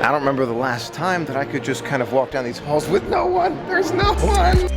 I don't remember the last time that I could just kind of walk down these halls with no one. There's no one.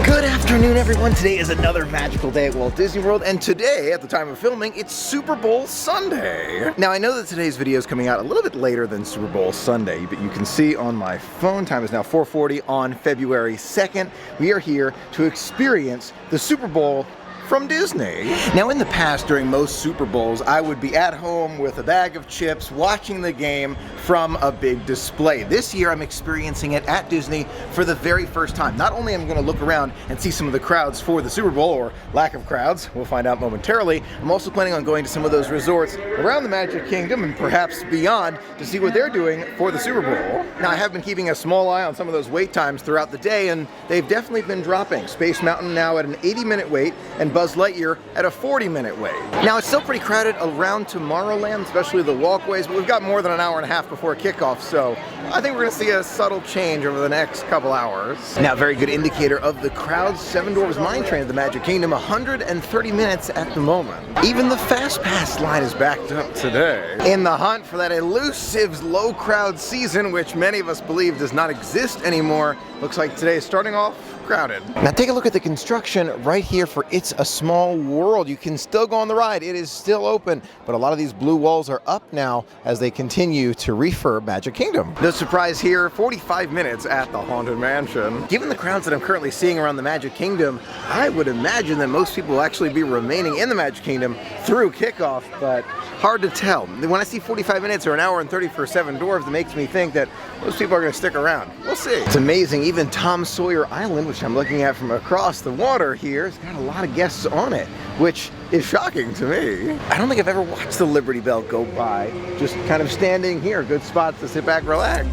Good afternoon, everyone. Today is another magical day at Walt Disney World, and today, at the time of filming, it's Super Bowl Sunday. Now, I know that today's video is coming out a little bit later than Super Bowl Sunday, but you can see on my phone, time is now 4:40 on February 2nd. We are here to experience the Super Bowl from Disney. Now, in the past, during most Super Bowls, I would be at home with a bag of chips watching the game from a big display. This year, I'm experiencing it at Disney for the very first time. Not only am I going to look around and see some of the crowds for the Super Bowl, or lack of crowds, we'll find out momentarily, I'm also planning on going to some of those resorts around the Magic Kingdom and perhaps beyond to see what they're doing for the Super Bowl. Now, I have been keeping a small eye on some of those wait times throughout the day, and they've definitely been dropping. Space Mountain now at an 80-minute wait, and Buzz Lightyear at a 40-minute wait. Now, it's still pretty crowded around Tomorrowland, especially the walkways, but we've got more than an hour and a half before kickoff, so I think we're going to see a subtle change over the next couple hours. Now, very good indicator of the crowds. Seven Dwarfs Mine Train at the Magic Kingdom, 130 minutes at the moment. Even the Fast Pass line is backed up today. In the hunt for that elusive low crowd season, which many of us believe does not exist anymore, looks like today is starting off crowded. Now take a look at the construction right here for It's a Small World. You can still go on the ride. It is still open, but a lot of these blue walls are up now as they continue to refurb Magic Kingdom. No surprise here, 45 minutes at the Haunted Mansion. Given the crowds that I'm currently seeing around the Magic Kingdom, I would imagine that most people will actually be remaining in the Magic Kingdom through kickoff, but hard to tell. When I see 45 minutes or an hour and 30 for Seven Dwarfs, it makes me think that most people are going to stick around. We'll see. It's amazing. Even Tom Sawyer Island, which I'm looking at from across the water here, has got a lot of guests on it, which is shocking to me. I don't think I've ever watched the Liberty Bell go by. Just kind of standing here, good spot to sit back, relax.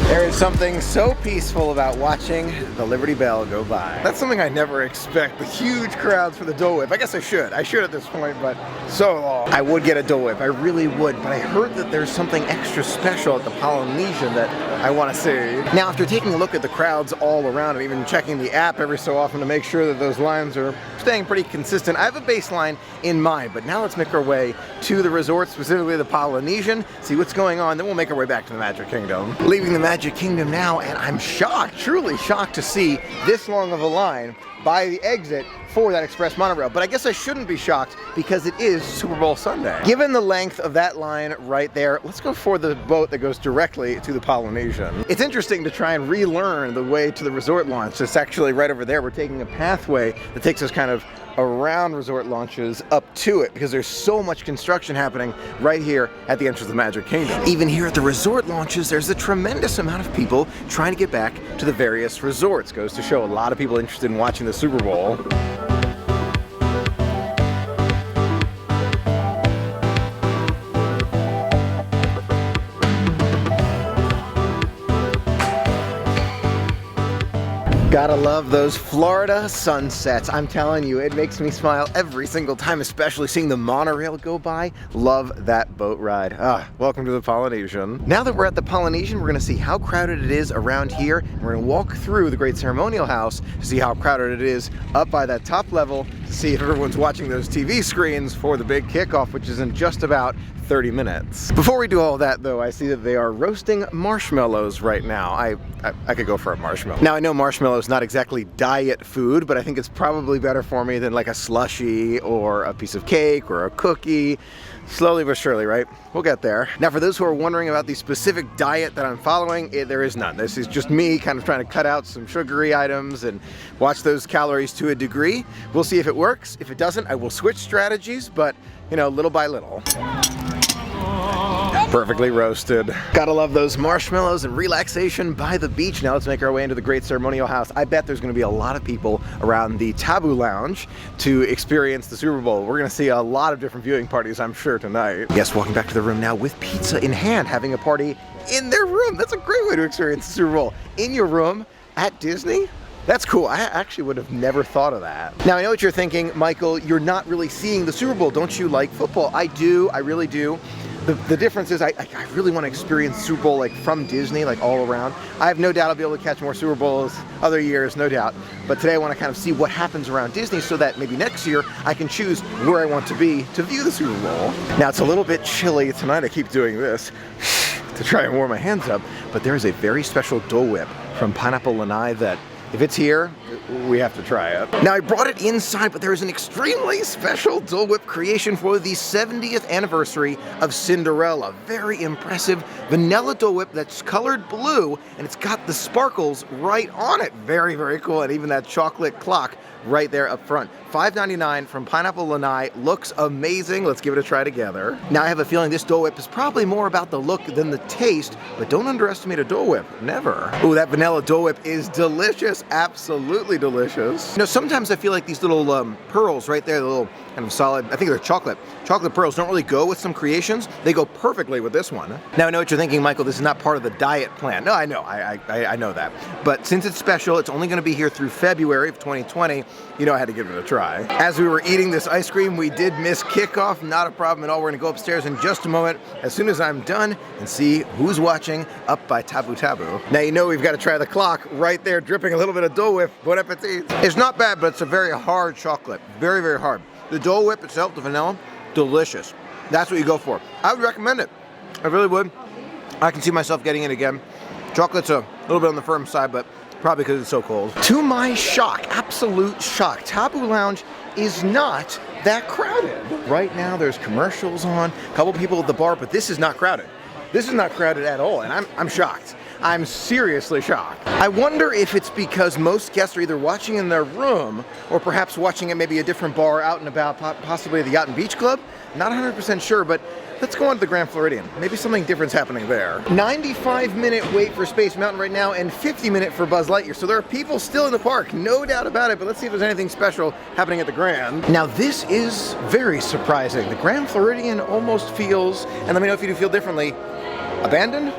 There is something so peaceful about watching the Liberty Bell go by. That's something I never expect, the huge crowds for the Dole Whip. I guess I should at this point, but so long. I would get a Dole Whip, I really would, but I heard that there's something extra special at the Polynesian that I want to see. Now, after taking a look at the crowds all around and even checking the app every so often to make sure that those lines are staying pretty consistent, I have a baseline in mind, but now let's make our way to the resort, specifically the Polynesian, see what's going on, then we'll make our way back to the Magic Kingdom. Leaving the Magic Kingdom now, and I'm shocked, truly shocked to see this long of a line by the exit for that express monorail. But I guess I shouldn't be shocked because it is Super Bowl Sunday. Given the length of that line right there, let's go for the boat that goes directly to the Polynesian. It's interesting to try and relearn the way to the resort launch. It's actually right over there. We're taking a pathway that takes us kind of around resort launches up to it because there's so much construction happening right here at the entrance of the Magic Kingdom. Even here at the resort launches, there's a tremendous amount of people trying to get back to the various resorts. Goes to show a lot of people interested in watching the Super Bowl. Gotta love those Florida sunsets. I'm telling you, it makes me smile every single time, especially seeing the monorail go by. Love that boat ride. Welcome to the Polynesian. Now that we're at the Polynesian, we're gonna see how crowded it is around here. We're gonna walk through the Great Ceremonial House to see how crowded it is up by that top level, to see if everyone's watching those TV screens for the big kickoff, which is in just about 30 minutes. Before we do all that though, I see that they are roasting marshmallows right now. I could go for a marshmallow. Now I know marshmallows not exactly diet food, but I think it's probably better for me than like a slushie or a piece of cake or a cookie. Slowly but surely, right? We'll get there. Now, for those who are wondering about the specific diet that I'm following, there is none. This is just me kind of trying to cut out some sugary items and watch those calories to a degree. We'll see if it works. If it doesn't, I will switch strategies, but, you know, little by little. Perfectly roasted. Gotta love those marshmallows and relaxation by the beach. Now let's make our way into the Great Ceremonial House. I bet there's gonna be a lot of people around the Taboo Lounge to experience the Super Bowl. We're gonna see a lot of different viewing parties, I'm sure, tonight. Yes, walking back to the room now with pizza in hand, having a party in their room. That's a great way to experience the Super Bowl. In your room at Disney? That's cool. I actually would have never thought of that. Now I know what you're thinking, Michael, you're not really seeing the Super Bowl. Don't you like football? I do, I really do. The difference is I really want to experience Super Bowl like from Disney, like all around. I have no doubt I'll be able to catch more Super Bowls other years, no doubt. But today I want to kind of see what happens around Disney so that maybe next year I can choose where I want to be to view the Super Bowl. Now it's a little bit chilly tonight. I keep doing this to try and warm my hands up, but there is a very special Dole Whip from Pineapple Lanai that if it's here, we have to try it. Now I brought it inside, but there is an extremely special Dole Whip creation for the 70th anniversary of Cinderella. Very impressive vanilla Dole Whip that's colored blue, and it's got the sparkles right on it. Very, very cool, and even that chocolate clock right there up front. $5.99 from Pineapple Lanai. Looks amazing. Let's give it a try together. Now I have a feeling this Dole Whip is probably more about the look than the taste, but don't underestimate a Dole Whip. Never. Ooh, that vanilla Dole Whip is delicious. Absolutely delicious. You know, sometimes I feel like these little pearls right there, the little kind of solid, I think they're chocolate pearls, don't really go with some creations. They go perfectly with this one. Now I know what you're thinking, Michael, this is not part of the diet plan. No, I know, I know that. But since it's special, it's only gonna be here through February of 2020, you know I had to give it a try. As we were eating this ice cream, we did miss kickoff, not a problem at all. We're gonna go upstairs in just a moment as soon as I'm done and see who's watching up by Taboo Taboo. Now you know we've got to try the clock right there, dripping a little bit of Dole Whip. Bon appetit. It's not bad, but it's a very hard chocolate. Very, very hard. The Dole Whip itself, the vanilla, delicious. That's what you go for. I would recommend it. I really would. I can see myself getting it again. Chocolate's a little bit on the firm side, but probably because it's so cold. To my shock, absolute shock, Taboo Lounge is not that crowded. Right now there's commercials on, a couple people at the bar, but this is not crowded. This is not crowded at all, and I'm shocked. I'm seriously shocked. I wonder if it's because most guests are either watching in their room or perhaps watching at maybe a different bar out and about, possibly the Yacht and Beach Club. Not 100% sure, but let's go on to the Grand Floridian. Maybe something different's happening there. 95-minute wait for Space Mountain right now and 50-minute for Buzz Lightyear. So there are people still in the park, no doubt about it, but let's see if there's anything special happening at the Grand. Now this is very surprising. The Grand Floridian almost feels, and let me know if you do feel differently, abandoned?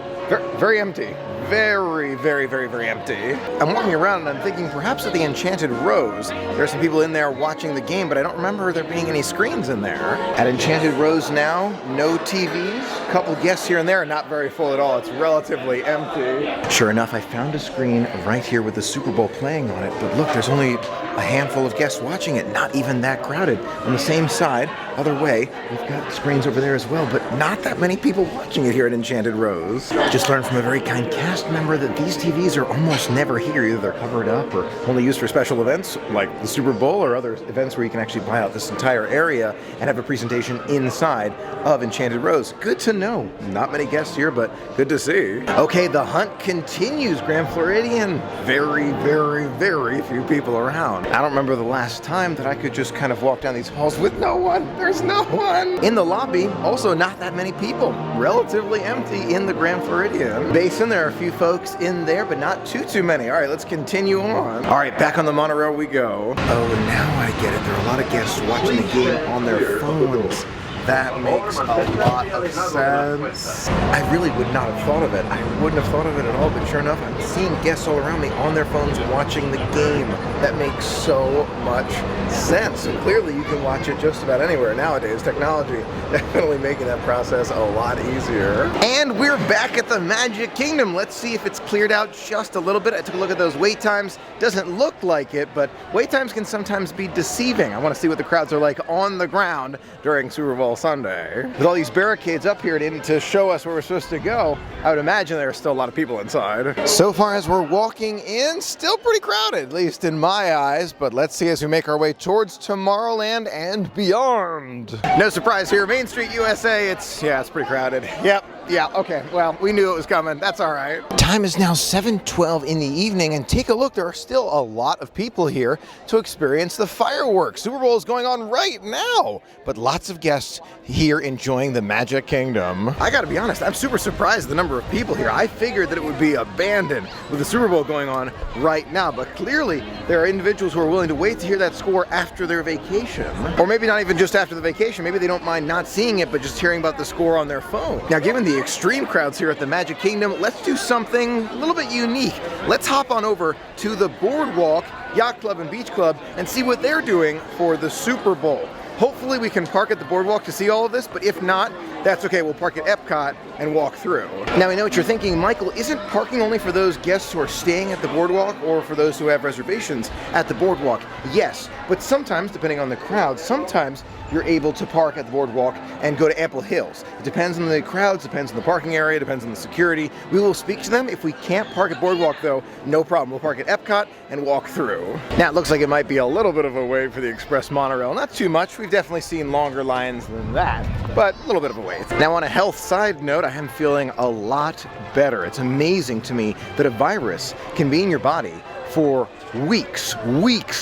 Very empty. Very, very, very, very empty. I'm walking around and I'm thinking perhaps at the Enchanted Rose, there are some people in there watching the game, but I don't remember there being any screens in there. At Enchanted Rose now, no TVs, couple guests here and there, not very full at all. It's relatively empty. Sure enough, I found a screen right here with the Super Bowl playing on it, but look, there's only a handful of guests watching it, not even that crowded. On the same side, other way, we've got screens over there as well, but not that many people watching it here at Enchanted Rose. Just learned from a very kind cast member that these TVs are almost never here. Either they're covered up or only used for special events like the Super Bowl or other events where you can actually buy out this entire area and have a presentation inside of Enchanted Rose. Good to know. Not many guests here, but good to see. Okay, the hunt continues. Grand Floridian. Very, very, very few people around. I don't remember the last time that I could just kind of walk down these halls with no one. There's no one. In the lobby, also not that many people. Relatively empty in the Grand Floridian. Basin, there are a few folks in there, but not too many. All right, let's continue on. All right, back on the monorail we go. Oh, now I get it. There are a lot of guests watching the game on their phones. That makes a lot of sense. I really would not have thought of it. I wouldn't have thought of it at all, but sure enough, I'm seeing guests all around me on their phones watching the game. That makes so much sense. So clearly you can watch it just about anywhere nowadays. Technology definitely making that process a lot easier. And we're back at the Magic Kingdom. Let's see if it's cleared out just a little bit. I took a look at those wait times. Doesn't look like it, but wait times can sometimes be deceiving. I want to see what the crowds are like on the ground during Super Bowl Sunday. With all these barricades up here to show us where we're supposed to go, I would imagine there are still a lot of people inside. So far as we're walking in, still pretty crowded, at least in my eyes, but let's see as we make our way towards Tomorrowland and beyond. No surprise here, Main Street USA, it's pretty crowded. Yep. Yeah, okay, well, we knew it was coming. That's all right. Time is now 7:12 in the evening, and take a look, there are still a lot of people here to experience the fireworks. Super Bowl is going on right now, but lots of guests here enjoying the Magic Kingdom. I gotta be honest, I'm super surprised at the number of people here. I figured that it would be abandoned with the Super Bowl going on right now, but clearly there are individuals who are willing to wait to hear that score after their vacation. Or maybe not even just after the vacation, maybe they don't mind not seeing it, but just hearing about the score on their phone. Now, given the extreme crowds here at the Magic Kingdom, let's do something a little bit unique. Let's hop on over to the Boardwalk, Yacht Club and Beach Club and see what they're doing for the Super Bowl. Hopefully we can park at the Boardwalk to see all of this, but if not, that's okay, we'll park at Epcot and walk through. Now I know what you're thinking, Michael, isn't parking only for those guests who are staying at the Boardwalk or for those who have reservations at the Boardwalk? Yes, but sometimes, depending on the crowd, sometimes you're able to park at the Boardwalk and go to Ample Hills. It depends on the crowds, depends on the parking area, depends on the security. We will speak to them. If we can't park at Boardwalk though, no problem. We'll park at Epcot and walk through. Now it looks like it might be a little bit of a wait for the Express Monorail. Not too much, we've definitely seen longer lines than that, but a little bit of a wait. Now on a health side note, I am feeling a lot better. It's amazing to me that a virus can be in your body for weeks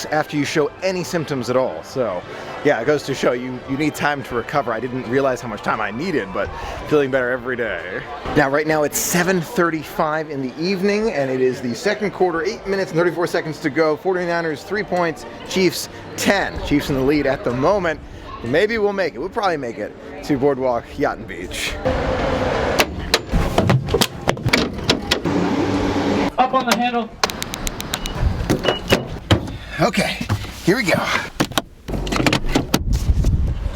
after you show any symptoms at all. So yeah, it goes to show you need time to recover. I didn't realize how much time I needed, but feeling better every day. Now right now it's 7:35 in the evening and it is the second quarter, 8 minutes and 34 seconds to go. 49ers 3 points, Chiefs 10. Chiefs in the lead at the moment. Maybe we'll make it. We'll probably make it to Boardwalk, Yacht and Beach. Up on the handle. Okay, here we go.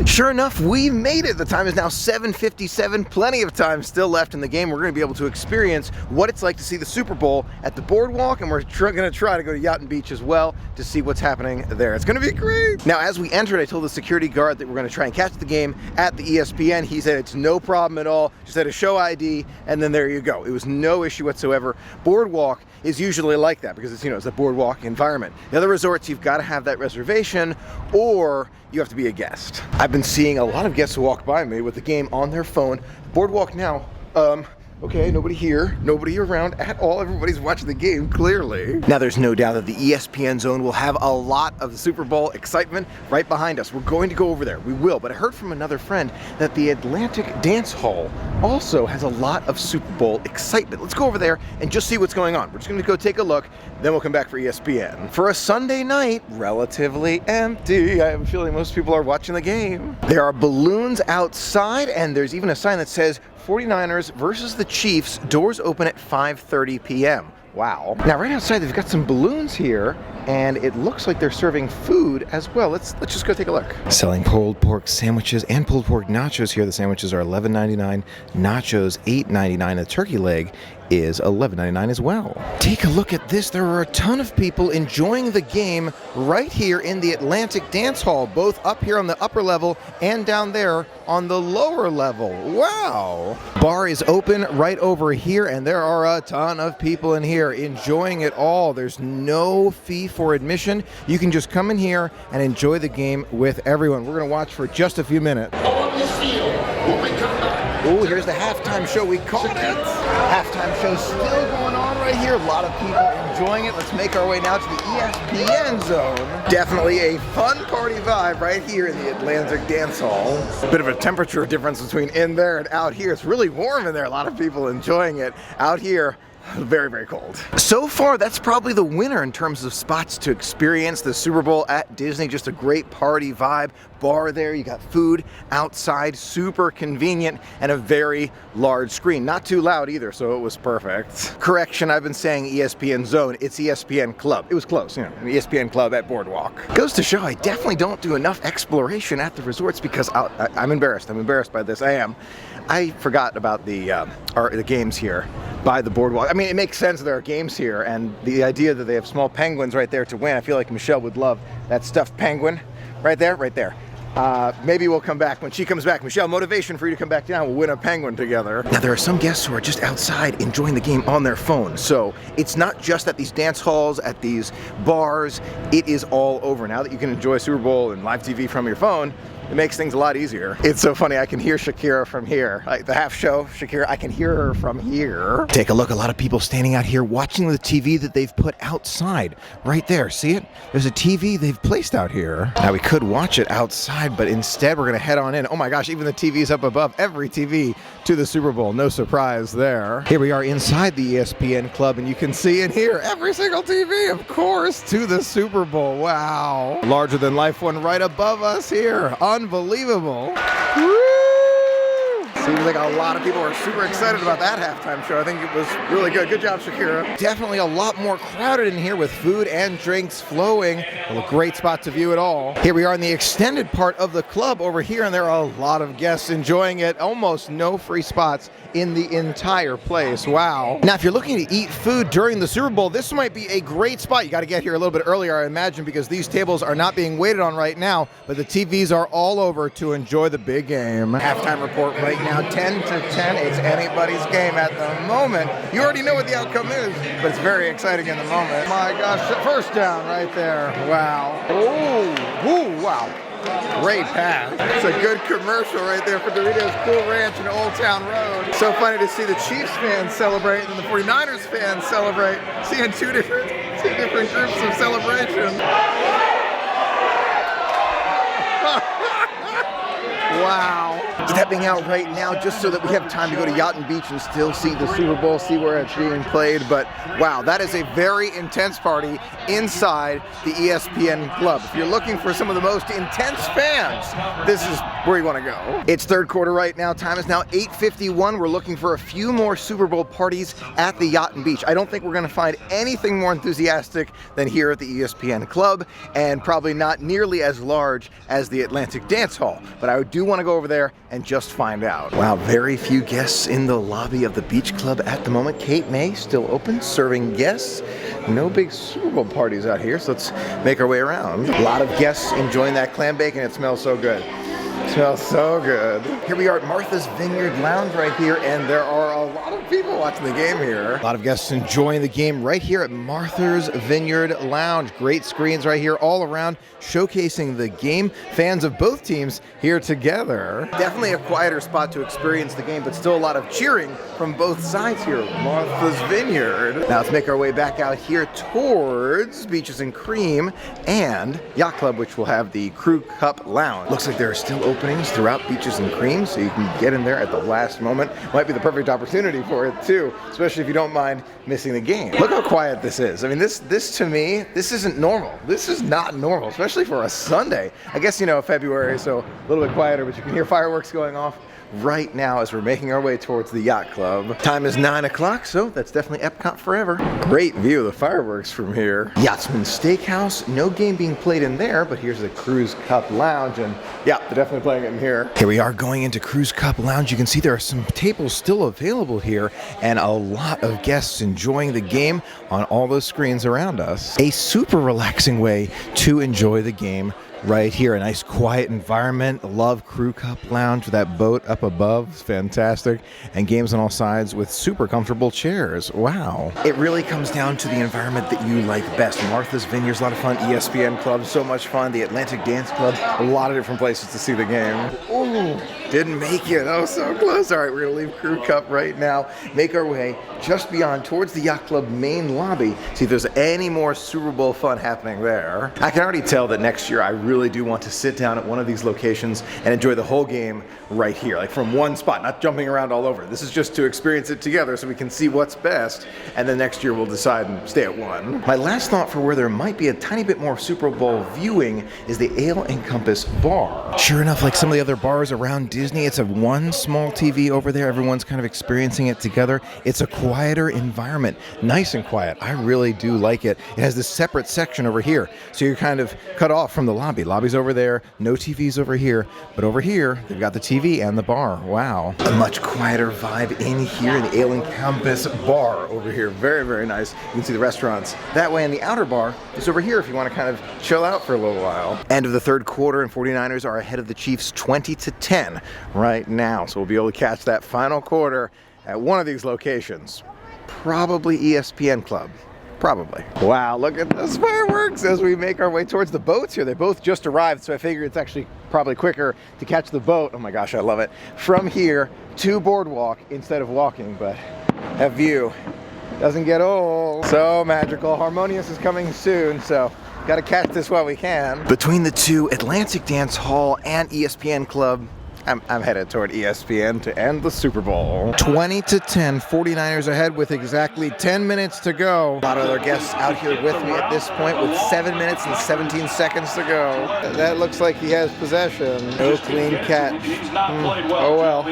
Sure enough, we made it. The time is now 7:57. Plenty of time still left in the game. We're going to be able to experience what it's like to see the Super Bowl at the Boardwalk, and we're going to try to go to Yacht and Beach as well to see what's happening there. It's going to be great. Now, as we entered, I told the security guard that we're going to try and catch the game at the ESPN. He said it's no problem at all. Just had to show ID, and then there you go. It was no issue whatsoever. Boardwalk is usually like that because it's, you know, it's a boardwalk environment. The other resorts, you've got to have that reservation or you have to be a guest. I've been seeing a lot of guests walk by me with the game on their phone. Boardwalk now, okay, nobody here, nobody around at all. Everybody's watching the game, clearly. Now, there's no doubt that the ESPN zone will have a lot of the Super Bowl excitement right behind us. We're going to go over there, we will. But I heard from another friend that the Atlantic Dance Hall also has a lot of Super Bowl excitement. Let's go over there and just see what's going on. We're just gonna go take a look, then we'll come back for ESPN. For a Sunday night, relatively empty. I have a feeling most people are watching the game. There are balloons outside, and there's even a sign that says 49ers versus the Chiefs, doors open at 5:30 p.m. Wow. Now right outside they've got some balloons here and it looks like they're serving food as well. Let's just go take a look. Selling pulled pork sandwiches and pulled pork nachos here. The sandwiches are $11.99, nachos $8.99. The turkey leg is $11.99 as well. Take a look at this. There are a ton of people enjoying the game right here in the Atlantic Dance Hall, both up here on the upper level and down there on the lower level. Wow. Bar is open right over here and there are a ton of people in here enjoying it all. There's no fee for admission. You can just come in here and enjoy the game with everyone. We're going to watch for just a few minutes. Oh, here's the halftime show. We caught it. Halftime show still going on right here. A lot of people enjoying it. Let's make our way now to the ESPN zone. Definitely a fun party vibe right here in the Atlantic Dance Hall. A bit of a temperature difference between in there and out here. It's really warm in there. A lot of people enjoying it. Out here, very, very cold. So far, that's probably the winner in terms of spots to experience the Super Bowl at Disney. Just a great party vibe. Bar there, you got food outside, super convenient, and a very large screen. Not too loud either, so it was perfect. Correction, I've been saying ESPN Zone, it's ESPN Club. It was close, you know, ESPN Club at Boardwalk. Goes to show I definitely don't do enough exploration at the resorts because I'm embarrassed. I'm embarrassed by this, I am. I forgot about the games here by the Boardwalk. I mean, it makes sense there are games here, and the idea that they have small penguins right there to win, I feel like Michelle would love that stuffed penguin right there, right there. Maybe we'll come back when she comes back. Michelle, motivation for you to come back down. We'll win a penguin together. Now, there are some guests who are just outside enjoying the game on their phone. So it's not just at these dance halls, at these bars. It is all over. Now that you can enjoy Super Bowl and live TV from your phone, It makes things a lot easier. It's so funny, I can hear Shakira from here. Like the half show, Shakira, I can hear her from here. Take a look, a lot of people standing out here watching the TV that they've put outside. Right there, see it? There's a TV they've placed out here. Now we could watch it outside, but instead we're gonna head on in. Oh my gosh, even the TV's up above. Every TV to the Super Bowl, no surprise there. Here we are inside the ESPN Club, and you can see and hear every single TV, of course, to the Super Bowl. Wow. Larger than life one right above us here. Unbelievable. Woo! Seems like a lot of people are super excited about that halftime show. I think it was really good. Good job, Shakira. Definitely a lot more crowded in here with food and drinks flowing. A great spot to view it all. Here we are in the extended part of the club over here, and there are a lot of guests enjoying it. Almost no free spots in the entire place. Wow. Now, if you're looking to eat food during the Super Bowl, this might be a great spot. You got to get here a little bit earlier, I imagine, because these tables are not being waited on right now, but the TVs are all over to enjoy the big game. Halftime report right now, 10 to 10. It's anybody's game at the moment. You already know what the outcome is, but it's very exciting in the moment. My gosh, first down right there. Wow. Oh, ooh, wow. Great pass. It's a good commercial right there for Doritos Cool Ranch and Old Town Road. So funny to see the Chiefs fans celebrate and the 49ers fans celebrate. Seeing two different groups of celebration. Wow. Stepping out right now just so that we have time to go to Yacht and Beach and still see the Super Bowl, see where it's being played. But wow, that is a very intense party inside the ESPN Club. If you're looking for some of the most intense fans, this is where you want to go. It's third quarter right now. Time is now 8:51. We're looking for a few more Super Bowl parties at the Yacht and Beach. I don't think we're going to find anything more enthusiastic than here at the ESPN Club, and probably not nearly as large as the Atlantic Dance Hall. But I do want to go over there and just find out. Wow, very few guests in the lobby of the Beach Club at the moment. Cape May still open, serving guests. No big Super Bowl parties out here, so let's make our way around. A lot of guests enjoying that clam bacon. It smells so good. It smells so good. Here we are at Martha's Vineyard Lounge right here, and there are a lot of people watching the game here. A lot of guests enjoying the game right here at Martha's Vineyard Lounge. Great screens right here all around, showcasing the game. Fans of both teams here together. Definitely a quieter spot to experience the game, but still a lot of cheering from both sides here at Martha's Vineyard. Now let's make our way back out here towards Beaches and Cream and Yacht Club, which will have the Crew Cup Lounge. Looks like there are still openings throughout Beaches and Cream, so you can get in there at the last moment. Might be the perfect opportunity for it too, especially if you don't mind missing the game. Look how quiet this is. I mean, this to me, this isn't normal. This is not normal, especially for a Sunday. I guess, you know, February, so a little bit quieter, but you can hear fireworks going off right now as we're making our way towards the Yacht Club. Time is 9 o'clock, so that's definitely Epcot forever. Great view of the fireworks from here. Yachtsman Steakhouse, no game being played in there, but here's the Cruise Cup Lounge, and yeah, they're definitely playing it in here. Here we are going into Cruise Cup Lounge. You can see there are some tables still available here, and a lot of guests enjoying the game on all those screens around us. A super relaxing way to enjoy the game right here. A nice quiet environment. Love Crew Cup Lounge with that boat up above. It's fantastic. And games on all sides with super comfortable chairs. Wow. It really comes down to the environment that you like best. Martha's Vineyard's a lot of fun. ESPN Club, so much fun. The Atlantic Dance Club, a lot of different places to see the game. Ooh, didn't make it. Oh, so close. All right, we're going to leave Crew Cup right now. Make our way just beyond towards the Yacht Club main lobby. See if there's any more Super Bowl fun happening there. I can already tell that next year I really do want to sit down at one of these locations and enjoy the whole game right here, like from one spot, not jumping around all over. This is just to experience it together so we can see what's best, and then next year we'll decide and stay at one. My last thought for where there might be a tiny bit more Super Bowl viewing is the Ale and Compass bar. Sure enough, like some of the other bars around Disney, it's a one small TV over there. Everyone's kind of experiencing it together. It's a quieter environment, nice and quiet. I really do like it. It has this separate section over here, so you're kind of cut off from the lobby. Lobby's over there, no TVs over here, but over here, they've got the TV and the bar. Wow. A much quieter vibe in here in the Ale and Compass bar over here. Very, very nice. You can see the restaurants that way, and the outer bar is over here if you want to kind of chill out for a little while. End of the third quarter, and 49ers are ahead of the Chiefs 20-10 right now, so we'll be able to catch that final quarter at one of these locations. Probably ESPN Club. Probably. Wow, look at those fireworks as we make our way towards the boats here. They both just arrived, so I figure it's actually probably quicker to catch the boat. Oh my gosh, I love it. From here to Boardwalk instead of walking, but that view doesn't get old. So magical. Harmonious is coming soon, so gotta catch this while we can. Between the two, Atlantic Dance Hall and ESPN Club, I'm headed toward ESPN to end the Super Bowl. 20-10, 49ers ahead with exactly 10 minutes to go. A lot of other guests out here with me at this point with 7 minutes and 17 seconds to go. That looks like he has possession. No clean catch. Oh well.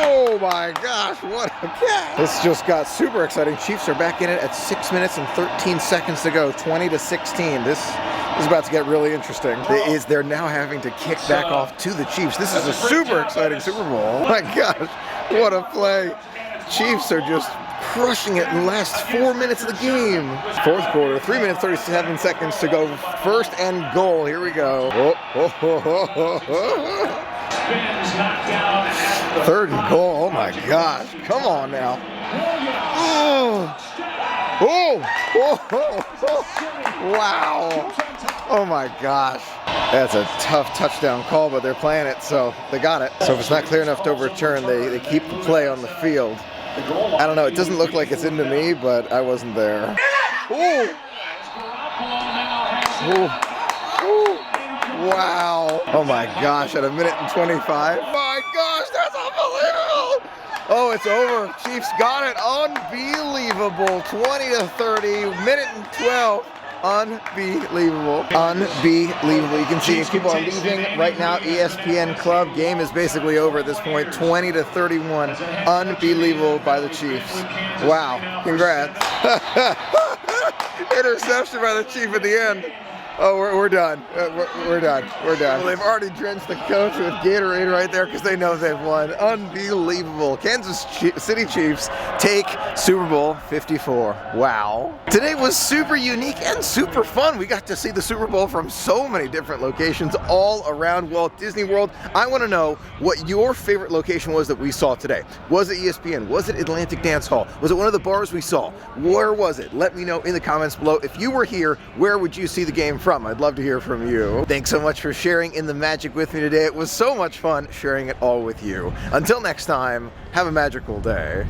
Oh my gosh, what a catch. This just got super exciting. Chiefs are back in it at 6 minutes and 13 seconds to go, 20-16. This is about to get really interesting. They're now having to kick back off to the Chiefs. This is a super exciting Super Bowl. Oh my gosh, what a play. Chiefs are just crushing it in the last 4 minutes of the game. Fourth quarter, 3 minutes, 37 seconds to go. First and goal, here we go. Third and goal, oh my gosh, come on now. Wow. Oh my gosh. That's a tough touchdown call, but they're playing it, so they got it. So if it's not clear enough to overturn, they keep the play on the field. I don't know, it doesn't look like it's into me, but I wasn't there. Ooh. Ooh. Ooh. Wow. Oh my gosh, at 1:25. My gosh, that's unbelievable. Oh, it's over. Chiefs got it. Unbelievable. 20-30, 1:12. Unbelievable. Unbelievable. You can see people are leaving right now. ESPN Club game is basically over at this point. 20-31. Unbelievable by the Chiefs. Wow. Congrats. Interception by the Chief at the end. Oh, we're done. We're done. We're done. Well, they've already drenched the coach with Gatorade right there because they know they've won. Unbelievable. Kansas City Chiefs take Super Bowl 54. Wow. Today was super unique and super fun. We got to see the Super Bowl from so many different locations all around Walt Disney World. I want to know what your favorite location was that we saw today. Was it ESPN? Was it Atlantic Dance Hall? Was it one of the bars we saw? Where was it? Let me know in the comments below. If you were here, where would you see the game from? I'd love to hear from you. Thanks so much for sharing in the magic with me today. It was so much fun sharing it all with you. Until next time, have a magical day.